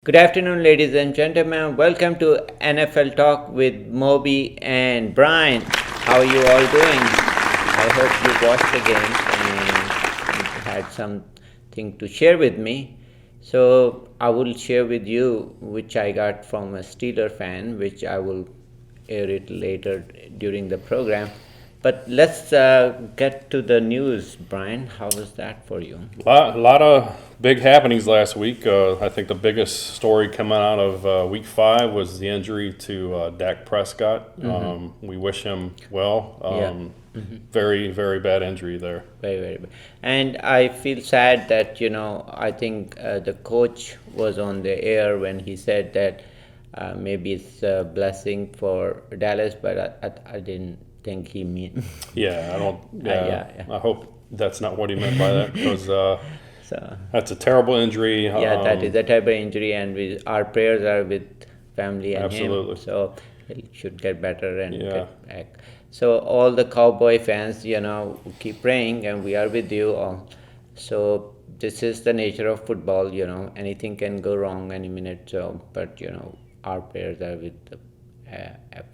Good afternoon, ladies and gentlemen. Welcome to NFL Talk with Moby and Brian. How are you all doing? I hope you watched the game and had something to share with me. So I will share with you which I got from a Steeler fan, which I will air it later during the program. But let's get to the news, Brian. How was that for you? A lot of big happenings last week. I think the biggest story coming out of Week 5 was the injury to Dak Prescott. We wish him well. Very, very bad injury there. Very, very bad. And I feel sad that, I think the coach was on the air when he said that maybe it's a blessing for Dallas, but I didn't think he mean. Yeah, I don't. Yeah. I hope that's not what he meant by that, because So, that's a terrible injury. yeah, that is a terrible injury, and our prayers are with family and Absolutely. him. So he should get better and Yeah. get back. So all the Cowboy fans, keep praying, and we are with you all. So this is the nature of football. Anything can go wrong any minute. So, but our prayers are with the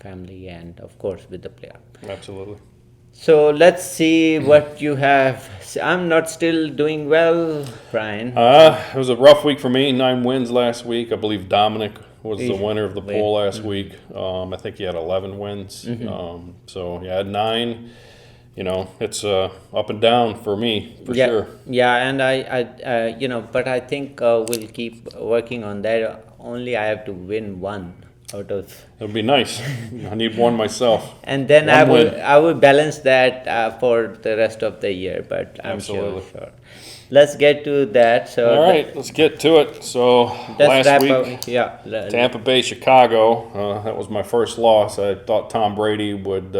family and of course with the player. Absolutely. So let's see what you have. I'm not still doing well, Brian. It was a rough week for me. 9 wins last week. I believe Dominic was the Easy. winner of the poll last week. I think he had 11 wins. So he had 9. It's up and down for me, for sure. Yeah, and but I think we'll keep working on that. Only I have to win one out of, It would be nice. I need one myself. and then One win. I will balance that for the rest of the year. But I'm Absolutely. sure. Let's get to that. So All right, let's get to it. So let's last wrap week, up. Yeah. Tampa Bay, Chicago. That was my first loss. I thought Tom Brady would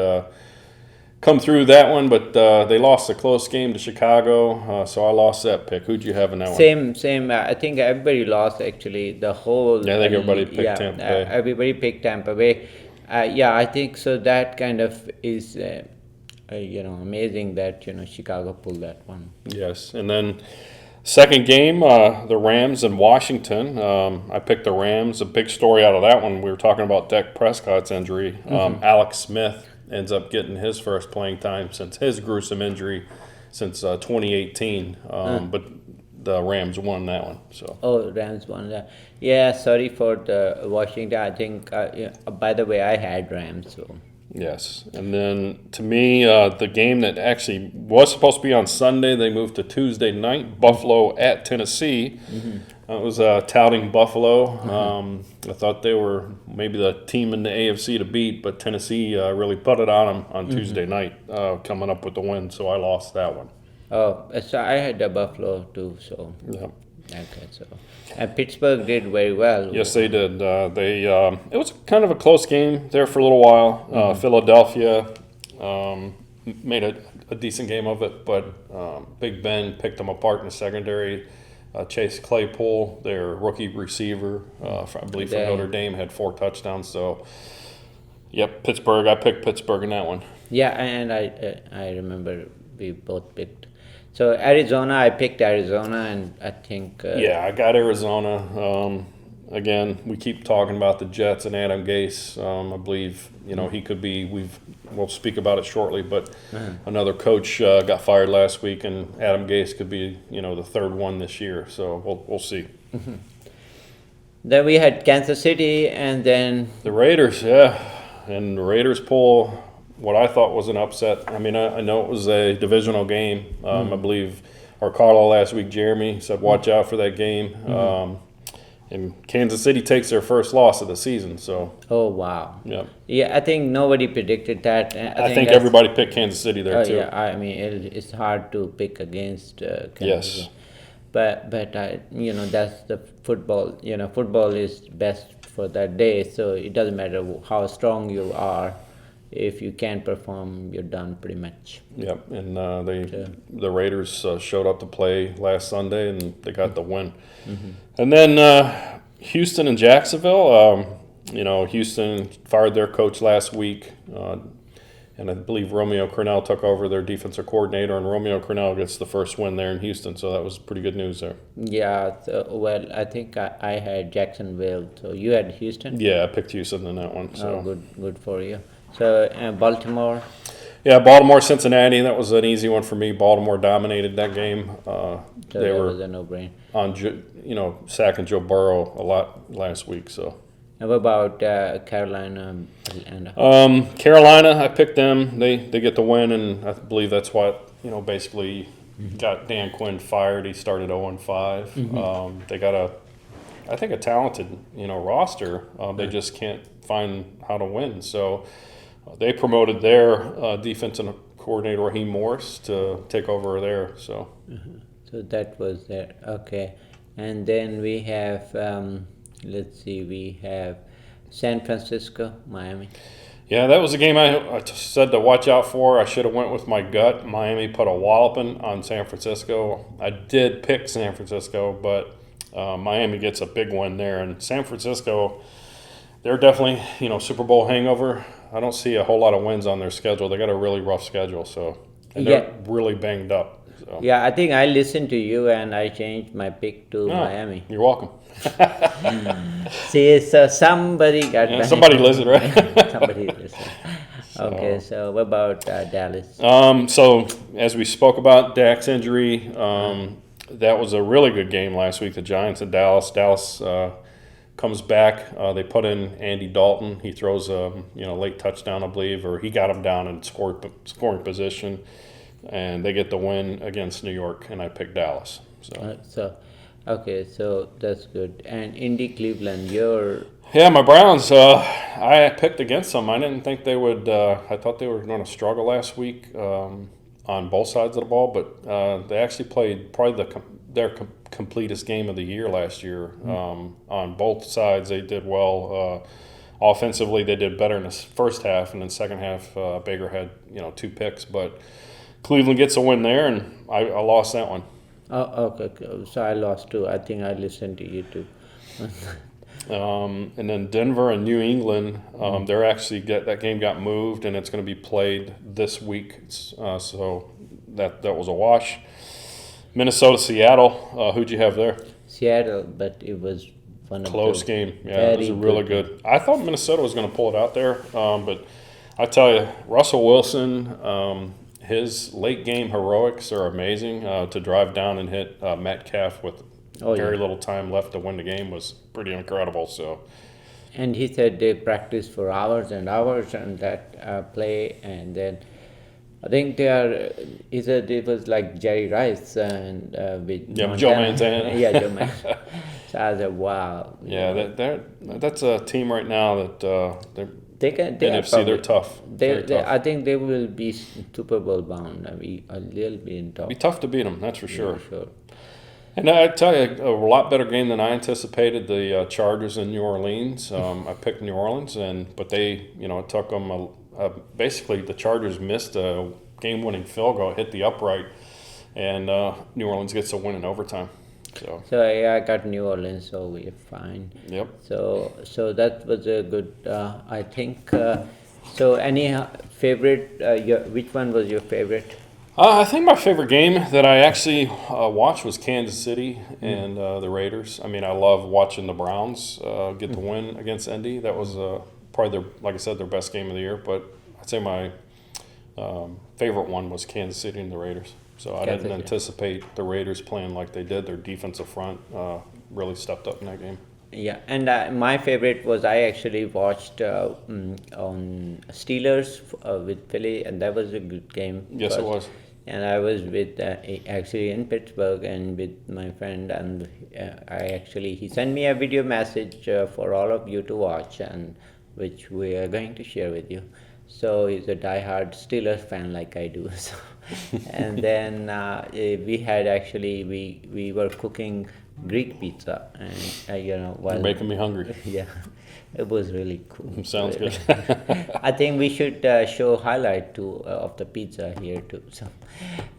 come through that one, but they lost a close game to Chicago, so I lost that pick. Who'd you have in that one? Same. I think everybody lost actually. The whole. Yeah, I think everybody picked Tampa Bay. Everybody picked Tampa Bay. I think so. That kind of is, amazing that Chicago pulled that one. Yes, and then second game, the Rams in Washington. I picked the Rams. A big story out of that one. We were talking about Dak Prescott's injury. Alex Smith ends up getting his first playing time since his gruesome injury since 2018. But the Rams won that one. So Oh, Rams won that. Yeah, sorry for the Washington. I think. By the way, I had Rams. So. yes, and then to me, the game that actually was supposed to be on Sunday, they moved to Tuesday night. Buffalo at Tennessee. I was touting Buffalo. I thought they were maybe the team in the AFC to beat, but Tennessee really put it on them on Tuesday night, coming up with the win. So I lost that one. Oh, so I had the Buffalo too. So. Yeah. Okay, so. And Pittsburgh did very well. Yes, they did. It was kind of a close game there for a little while. Philadelphia made a decent game of it, but Big Ben picked them apart in the secondary. Chase Claypool, their rookie receiver, I believe from Notre Dame, had 4 touchdowns. So, yep, Pittsburgh. I picked Pittsburgh in that one. Yeah, and I remember we both picked. So Arizona, I picked Arizona, and I think. Yeah, I got Arizona. Again, we keep talking about the Jets and Adam Gase. I believe he could be. We'll speak about it shortly, but another coach got fired last week, and Adam Gase could be the third one this year. So we'll see. Then we had Kansas City, and then The Raiders, yeah, and the Raiders pull what I thought was an upset. I mean, I know it was a divisional game. I believe our caller last week, Jeremy, said watch out for that game. And Kansas City takes their first loss of the season. So, oh wow, yeah, I think nobody predicted that. I think everybody picked Kansas City there too. Yeah, I mean it's hard to pick against Kansas Yes. City. But that's the football. Football is best for that day. So it doesn't matter how strong you are. If you can't perform, you're done pretty much. Yep, and the Raiders showed up to play last Sunday, and they got the win. And then Houston and Jacksonville. Houston fired their coach last week. and I believe Romeo Crennel took over their defensive coordinator, and Romeo Crennel gets the first win there in Houston. So that was pretty good news there. Yeah, so, well, I think I had Jacksonville, so you had Houston? Yeah, I picked Houston in that one. So. Oh, good for you. So Baltimore? Yeah, Baltimore, Cincinnati. That was an easy one for me. Baltimore dominated that game. So they that were was a no-brainer. sacking Joe Burrow a lot last week. So. How about Carolina? And Carolina, I picked them. They get the win, and I believe that's what basically got Dan Quinn fired. He started 0-5. They got a talented roster. They just can't find how to win. So they promoted their defensive coordinator Raheem Morris to take over there. So that was that. Okay, and then we have let's see, we have San Francisco, Miami. Yeah, that was a game I said to watch out for. I should have went with my gut. Miami put a walloping on San Francisco. I did pick San Francisco, but Miami gets a big win there. And San Francisco, they're definitely, Super Bowl hangover. I don't see a whole lot of wins on their schedule. They got a really rough schedule, and they're really banged up. So. Yeah, I think I listened to you and I changed my pick to Miami. You're welcome. See, so somebody got somebody listened, right? Somebody listened. Okay, so what about Dallas? So as we spoke about Dak's injury, that was a really good game last week. The Giants and Dallas. Dallas comes back. They put in Andy Dalton. He throws a late touchdown, I believe, or he got him down in scoring position, and they get the win against New York. And I picked Dallas. Okay, so that's good. And Indy, Cleveland, my Browns. I picked against them. I didn't think they would. I thought they were going to struggle last week on both sides of the ball, but they actually played probably their completest game of the year last year. On both sides, they did well. Offensively, they did better in the first half, and then second half, Baker had 2 picks, but Cleveland gets a win there, and I lost that one. Oh, okay. So I lost too. I think I listened to you too. And then Denver and New England, they're actually that game got moved, and it's going to be played this week. So that was a wash. Minnesota, Seattle. Who'd you have there? Seattle, but it was one of close game. Yeah, it was really good. I thought Minnesota was going to pull it out there, but I tell you, Russell Wilson. His late game heroics are amazing. To drive down and hit Metcalf with very little time left to win the game was pretty incredible. So, and he said they practiced for hours and hours on that play, and then I think he said it was like Jerry Rice and with Joe Montana. Yeah, Joe Montana. So I said, wow. Yeah, that's a team right now that They NFC, they're tough. I think they will be Super Bowl bound. I mean, they'll be in top. It'll be tough to beat them, that's for sure. For sure. And I tell you, a lot better game than I anticipated. The Chargers in New Orleans. I picked New Orleans, but they, it took them. Basically, the Chargers missed a game-winning field goal, hit the upright, and New Orleans gets a win in overtime. So I got New Orleans, so we're fine. Yep. So that was a good. I think. So any favorite? Which one was your favorite? I think my favorite game that I actually watched was Kansas City and the Raiders. I mean, I love watching the Browns get the win against Indy. That was probably like I said, their best game of the year. But I'd say my favorite one was Kansas City and the Raiders. So I didn't anticipate the Raiders playing like they did. Their defensive front really stepped up in that game. Yeah, and my favorite was I actually watched on Steelers with Philly, and that was a good game. Yes, it was. And I was with actually in Pittsburgh and with my friend, and he sent me a video message for all of you to watch, and which we are going to share with you. So he's a diehard Steelers fan like I do. So, and then we had we were cooking Greek pizza, and You're making me hungry. Yeah, It was really cool. Sounds really. good. I think we should show highlight too of the pizza here too. So,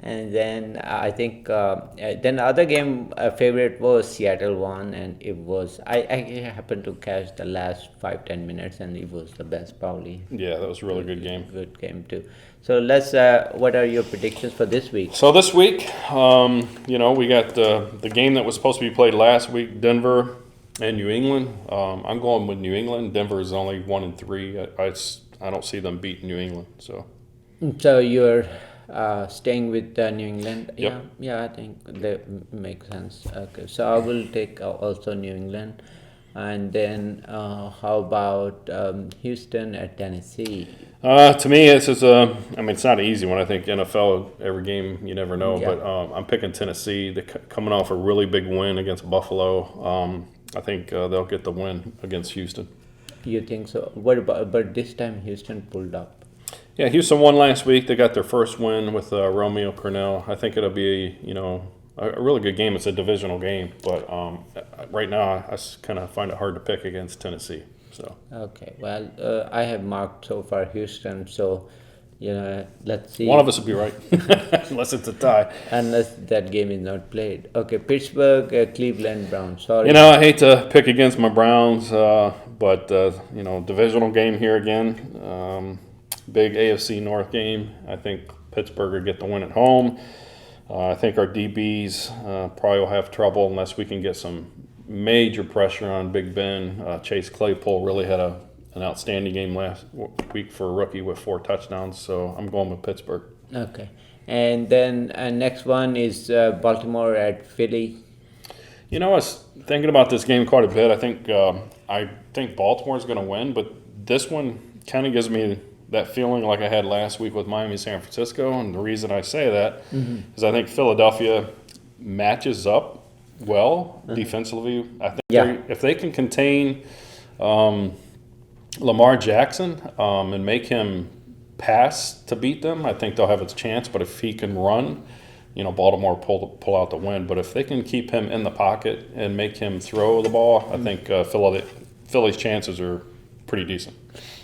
and then I think then the other game favorite was Seattle won, and it was I happened to catch the last 5-10 minutes, and it was the best probably. Yeah, that was a really good game. Good game too. So let's. What are your predictions for this week? So this week, we got the game that was supposed to be played last week, Denver and New England. I'm going with New England. Denver is only 1-3. I don't see them beating New England. So you're staying with New England? Yep. Yeah, I think that makes sense. Okay, so I will take also New England, and then how about Houston at Tennessee? To me, it's it's not an easy one. I think NFL, every game you never know, Yeah. but I'm picking Tennessee. They're coming off a really big win against Buffalo. I think they'll get the win against Houston. You think so? What about? But this time Houston pulled up. Yeah, Houston won last week. They got their first win with Romeo Cornell. I think it'll be a really good game. It's a divisional game, but right now I kind of find it hard to pick against Tennessee. So Okay, well, I have marked so far Houston, so let's see. one of us will be right, unless it's a tie. Unless that game is not played. Okay, Pittsburgh, Cleveland Browns. Sorry. I hate to pick against my Browns, but divisional game here again. Big AFC North game. I think Pittsburgh will get the win at home. I think our DBs probably will have trouble unless we can get some major pressure on Big Ben. Chase Claypool really had an outstanding game last week for a rookie with 4 touchdowns, so I'm going with Pittsburgh. Okay, and then next one is Baltimore at Philly. I was thinking about this game quite a bit. I think Baltimore's going to win, but this one kind of gives me that feeling like I had last week with Miami, San Francisco, and the reason I say that is I think Philadelphia matches up well defensively. I think if they can contain Lamar Jackson and make him pass to beat them, I think they'll have a chance. But if he can run, Baltimore pull out the win. But if they can keep him in the pocket and make him throw the ball, I think Philly's chances are pretty decent.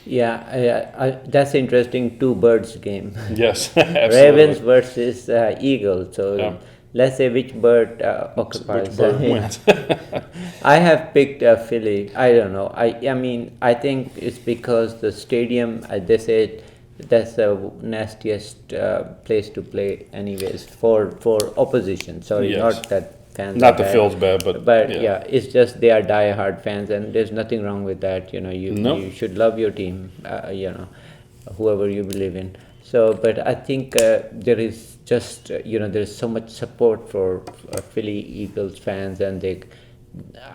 Yeah, that's interesting. Two birds game. Yes, absolutely. Ravens versus Eagles. So Yeah. let's say which bird occupies. Which bird wins? I have picked Philly. I don't know. I think it's because the stadium. They say that's the nastiest place to play, anyways, for opposition. Sorry, Yes. not that fans. Not are the bad. Phil's bad, but Yeah, it's just they are die-hard fans, and there's nothing wrong with that. No. You should love your team. Whoever you believe in. So, but I think there is just there's so much support for Philly Eagles fans, and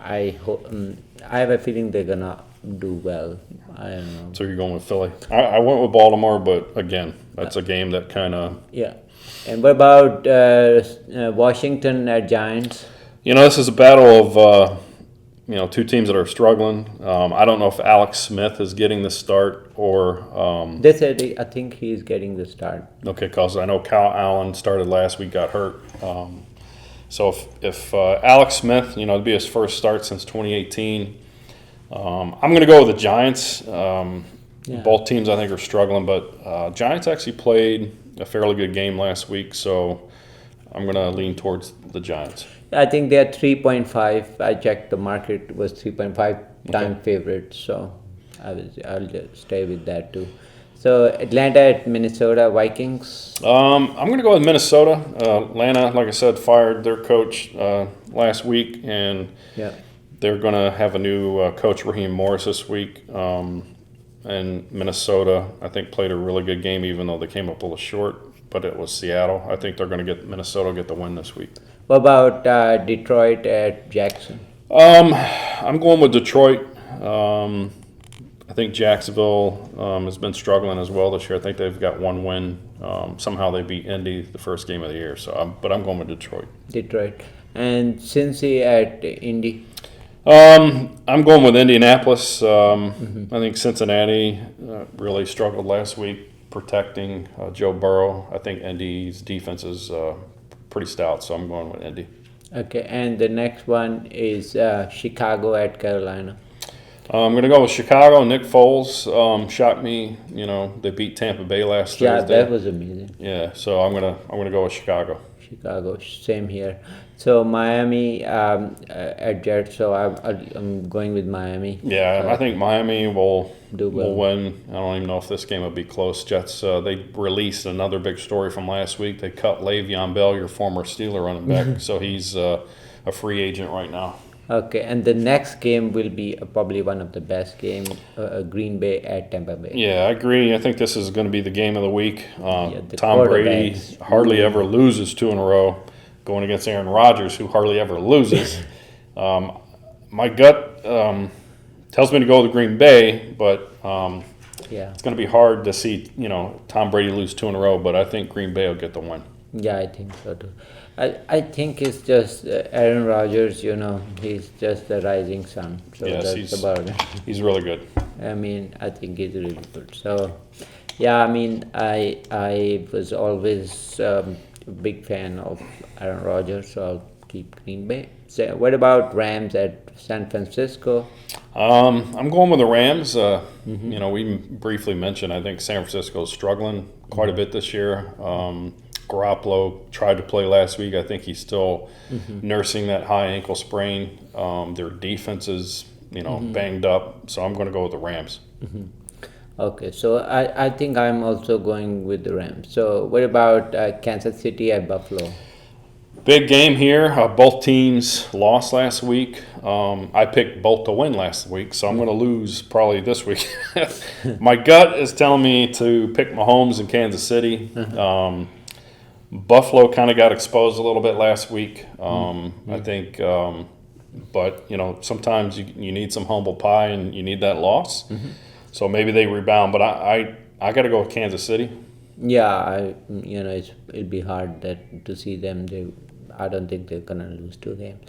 I have a feeling they're gonna do well. I don't know. So you're going with Philly. I went with Baltimore, but again, that's a game that kind of. Yeah. And what about Washington at Giants? This is a battle of two teams that are struggling. I don't know if Alex Smith is getting the start or. They said I think he's getting the start. Okay, because I know Kyle Allen started last week, got hurt. So if Alex Smith, it'd be his first start since 2018. I'm going to go with the Giants. Both teams I think are struggling, but Giants actually played a fairly good game last week, so I'm going to lean towards the Giants. I think they're 3.5. I checked the market was 3.5 time favorite, so I'll just stay with that too. So Atlanta at Minnesota Vikings. I'm going to go with Minnesota. Atlanta, like I said, fired their coach last week, and they're going to have a new coach, Raheem Morris, this week. And Minnesota, I think, played a really good game, even though they came up a little short. But it was Seattle. I think they're going to Minnesota get the win this week. What about Detroit at Jackson? I'm going with Detroit. I think Jacksonville has been struggling as well this year. I think they've got one win. Somehow they beat Indy the first game of the year. But I'm going with Detroit. Detroit. And Cincy at Indy? I'm going with Indianapolis. I think Cincinnati really struggled last week protecting Joe Burrow. I think Indy's defense is pretty stout, so I'm going with Indy. Okay, and the next one is Chicago at Carolina. I'm going to go with Chicago. Nick Foles shocked me. You know, they beat Tampa Bay last Yeah, Thursday. that was amazing. Yeah, so I'm gonna go with Chicago. Chicago, same here. So Miami at Jets. So I'm going with Miami. Yeah, I think Miami will Do well. win. I don't even know if this game will be close. Jets, they released another big story from last week. They cut Le'Veon Bell, your former Steeler running back, so he's a free agent right now. Okay, and the next game will be probably one of the best games, Green Bay at Tampa Bay. Yeah, I agree. I think this is going to be the game of the week. The Tom Brady quarterbacks. hardly ever loses 2 in a row, going against Aaron Rodgers, who hardly ever loses. My gut tells me to go to Green Bay, but Yeah, it's going to be hard to see, Tom Brady lose 2 in a row, but I think Green Bay will get the win. yeah, I think so too. I think it's just Aaron Rodgers. He's just the rising sun. So Yes, that's about it. he's really good. I mean, I think he's really good. So, yeah, I mean, I was always a big fan of Aaron Rodgers, so I'll keep Green Bay. So, what about Rams at San Francisco? I'm going with the Rams. We briefly mentioned, I think San Francisco is struggling quite a bit this year. Garoppolo tried to play last week. I think he's still nursing that high ankle sprain. Their defense is, banged up. So I'm going to go with the Rams. Okay, so I think I'm also going with the Rams. So, what about Kansas City at Buffalo? Big game here. Both teams lost last week. I picked both to win last week, so I'm going to lose probably this week. My gut is telling me to pick Mahomes in Kansas City. Buffalo kind of got exposed a little bit last week, I think. But, sometimes you need some humble pie and you need that loss. So maybe they rebound. But I got to go with Kansas City. Yeah, it'd be hard to see them. I don't think they're gonna lose 2 games.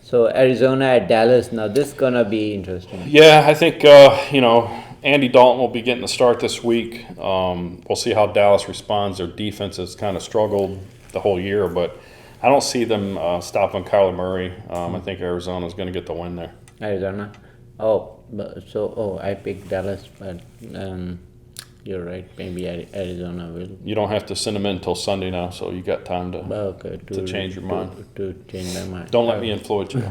So Arizona at Dallas. Now this is gonna be interesting. Yeah, I think Andy Dalton will be getting the start this week. We'll see how Dallas responds. Their defense has kind of struggled the whole year, but I don't see them stopping Kyler Murray. I think Arizona is going to get the win there. Arizona. I picked Dallas, but you're right. Maybe Arizona will. You don't have to send them in until Sunday now, so you got time to change your mind. To change my mind. Don't let me influence you.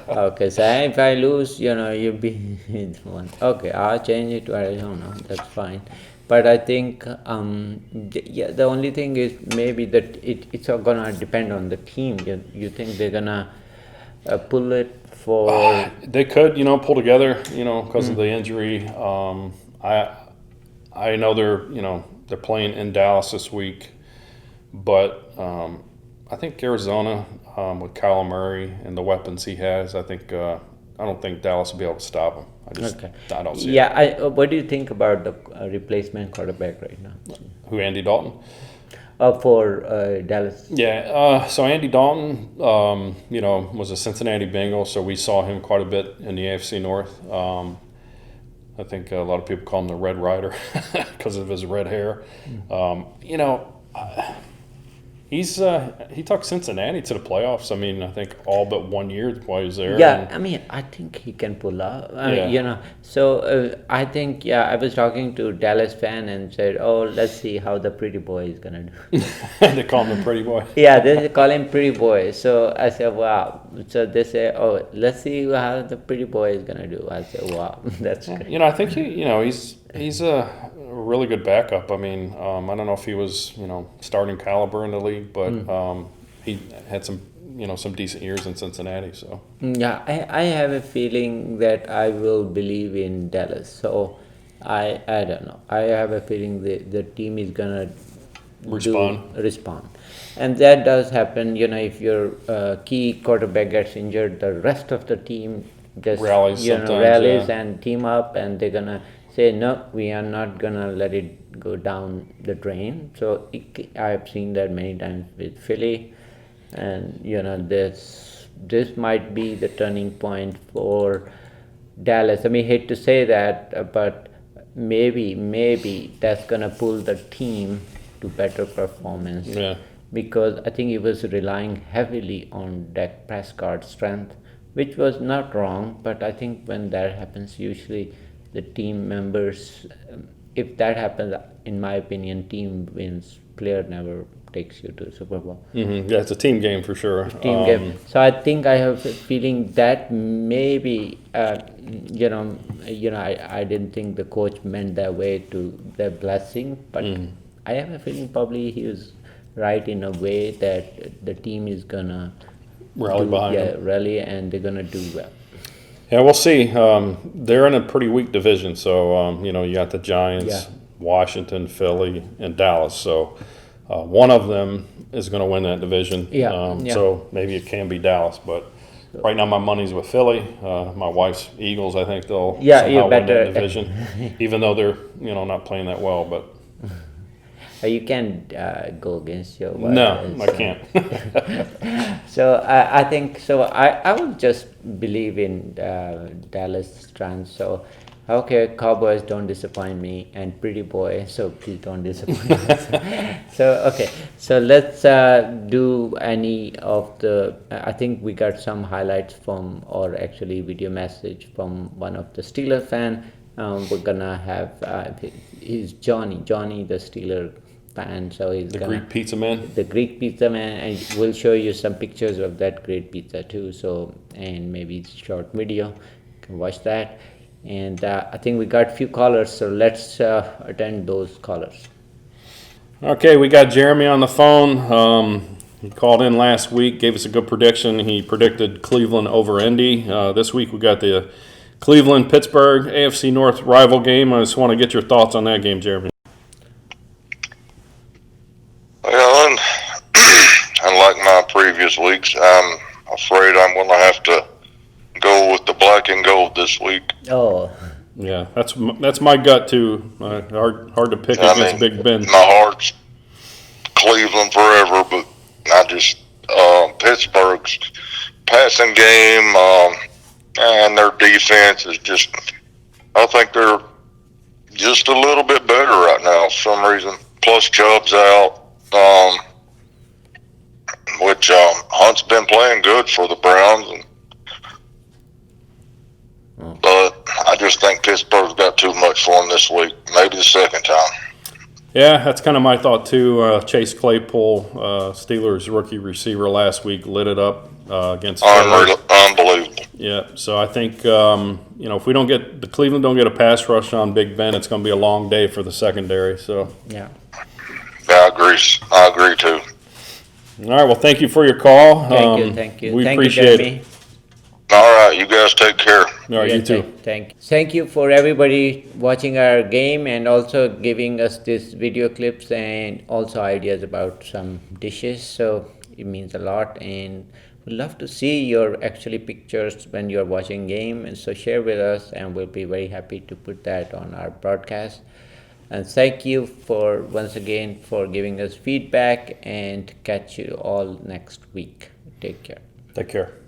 Okay, so if I lose, you'll be one. Okay, I'll change it to Arizona. That's fine. But I think, the only thing is maybe that it's all gonna depend on the team. You think they're gonna pull it for? They could, pull together, because of the injury. I know they're playing in Dallas this week, but I think Arizona with Kyler Murray and the weapons he has, I don't think Dallas will be able to stop him. I don't see it. Yeah, what do you think about the replacement quarterback right now? Who, Andy Dalton? For Dallas. Yeah, so Andy Dalton, was a Cincinnati Bengal, so we saw him quite a bit in the AFC North. I think a lot of people call him the Red Rider because of his red hair. He took Cincinnati to the playoffs. I mean, I think all but 1 year while he was there. Yeah, I think he can pull up. So I think, I was talking to Dallas fan and said, let's see how the pretty boy is gonna do. They call him the pretty boy. Yeah, they call him pretty boy. So I said, wow. So they say, let's see how the pretty boy is gonna do. I said, wow, that's great. I think he's a really good backup. I mean, I don't know if he was, starting caliber in the league, but he had some decent years in Cincinnati. So yeah, I have a feeling that I will believe in Dallas. So I don't know. I have a feeling the team is gonna respond, and that does happen. If your key quarterback gets injured, the rest of the team just rallies and team up, and they're gonna say, no, we are not gonna let it go down the drain. So I've seen that many times with Philly, and this might be the turning point for Dallas. I mean, hate to say that, but maybe that's gonna pull the team to better performance. Yeah. Because I think he was relying heavily on Dak Prescott's strength, which was not wrong. But I think when that happens, usually the team members, if that happens, in my opinion, team wins. Player never takes you to Super Bowl. Yeah, it's a team game for sure. Team game. So I think I have a feeling that maybe I didn't think the coach meant that way to the blessing, but I have a feeling probably he was right in a way that the team is gonna Rally behind him. rally, and they're gonna do well. Yeah, we'll see. They're in a pretty weak division, so you got the Giants, Washington, Philly, and Dallas. So one of them is going to win that division. So maybe it can be Dallas, but right now my money's with Philly. My wife's Eagles. I think they'll somehow win that division, even though they're not playing that well. But you can't go against your wife. No, I can't. So I think so. I will just believe in Dallas strength. So okay, Cowboys, don't disappoint me, and Pretty Boy, so please don't disappoint me. So let's do any of the. I think we got some highlights from, or actually video message from one of the Steeler fan. We're gonna have he's Johnny, the Steeler fan. So he's the Greek pizza man. The Greek pizza man, and we'll show you some pictures of that great pizza too. So, and maybe short video, you can watch that. And I think we got few callers, so let's attend those callers. Okay, we got Jeremy on the phone. He called in last week, gave us a good prediction. He predicted Cleveland over Indy. This week we got the Cleveland-Pittsburgh AFC North rival game. I just want to get your thoughts on that game, Jeremy. Well, unlike my previous weeks, I'm afraid I'm going to have to go with the black and gold this week. Oh, yeah, that's my gut too. Hard to pick against Big Ben. My heart's Cleveland forever, but I just Pittsburgh's passing game and their defense is just. I think they're just a little bit better right now for some reason. Plus Chubb's out, which Hunt's been playing good for the Browns. But I just think Pittsburgh's got too much for them this week. Maybe the second time. Yeah, that's kind of my thought too. Chase Claypool, Steelers rookie receiver last week, lit it up against unbelievable. Yeah, so I think if we don't get the Cleveland don't get a pass rush on Big Ben, it's going to be a long day for the secondary. So yeah, I agree too. All right, well, thank you for your call. Thank you. We appreciate it. All right, you guys take care. All right, you too. Thank you for everybody watching our game and also giving us these video clips and also ideas about some dishes. So it means a lot, and we'd love to see your actually pictures when you're watching game. And so share with us, and we'll be very happy to put that on our broadcast. And thank you for once again for giving us feedback, and catch you all next week. Take care. Take care.